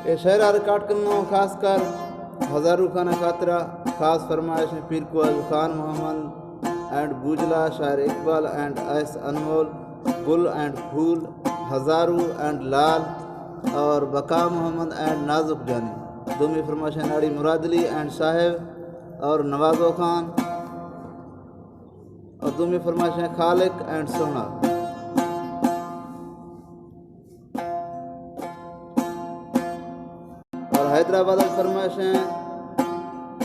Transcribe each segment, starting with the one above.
ये शहर रिकॉर्ड करना खासकर हजारू खाना खातरा खास फरमाइश में पीर को खान मोहम्मद एंड बुजला शायर इकबाल एंड एस अनमोल गुल एंड फूल हजारू एंड लाल और बका मोहम्मद एंड नाजुक जानी दूमी फरमाइश नाड़ी मुरादली एंड साहेब और नवाजो खान और दूमी फरमाइश खालिक एंड सोना। और हैदराबाद फरमाइश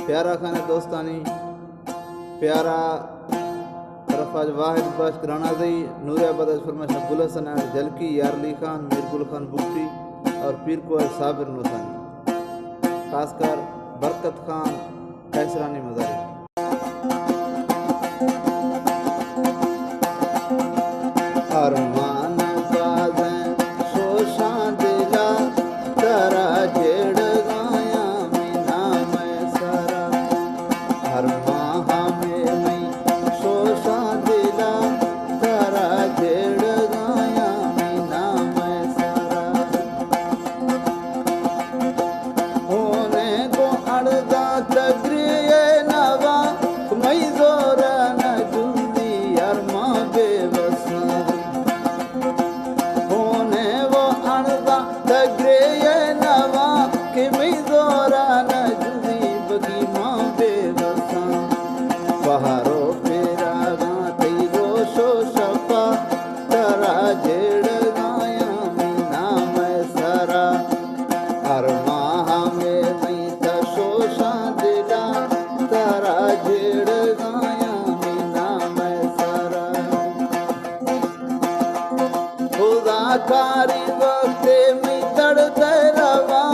प्यारा खान दोस्तानी प्यारा रफाज वाहिद बाश करानाजी नूरियाबाद फरमाइश अब्दुल हसन एंड जलकी यारली खान मीरगुल खान बुक्टी और पीर को साबिर नौसानी खासकर बरकत खान कैसरानी मजारी। अरमान बाज़ें शोशां दिला तरा जेड़ गाया मीना मैं सारा हर माह में मैं शोशां दिला तरा जेड़ गाया मीना मैं सारा होने को अड़दा तगरिए नवा मई जोरा न जुंदी अरमा बेवसा पहाड़ो फेरा गाती रोशो शपा तरा जेड़ गाया मीना मैं सारा हर माह में मैं तशोशा दिला तरा जेड़ गाया मीना मैं सारा खुदा कारी वक्ते में दर्द रवा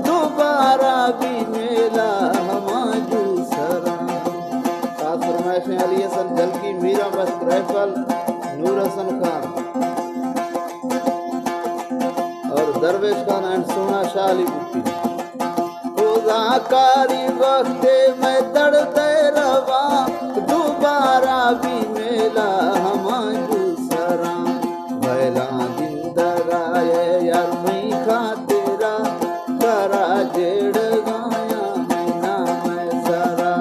दोबारा भी मेला हमाजू सरा। फरमाइश अली हसन जलकी मीरा बस्त राइफल नूर हसन खान और दरवेश खान एंड सोना शाह अली बुट्टी। खुदा कारी वक्ते मैं दर्द रवा दोबारा भी मेला हमाजू सरा भैला जिंदगाए यार मैं खा तेरा तरा जेड़ गाया मीना मैं सारा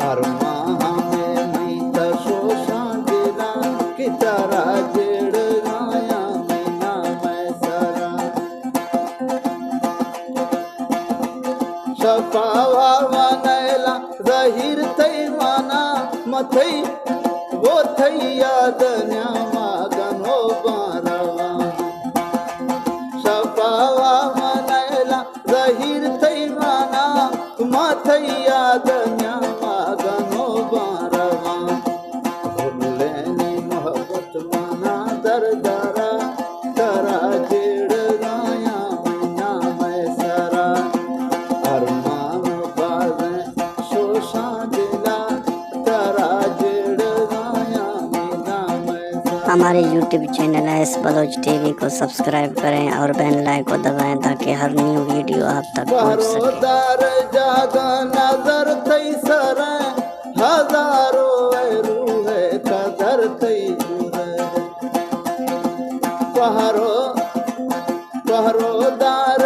हर माह में मैं तशोशा दिला कि तरा जेड़ गाया मीना मैं सारा शफावा वनैला ज़हीर थई माना मथई वो थई याद न्यामा गनो बारवा शफावा वनैला ज़हीर थई माना मथई याद न्यामा गनो बारवा भूलेनी मोहब्बत माना दरदारा तरा जेड़ गाया मीना मैं सारा अरमान बाज़ें शोशा दिला तरा जेड़ गाया मीना मैं सारा। हमारे YouTube channel S Baloch TV को सब्सक्राइब करें और बेल लाइक को दबाएं ताकि हर न्यू वीडियो आप तक पहुंच सके। बरोदार जागा नजर थई सरा हजारो रूह कदर थई जुरे पहरोदार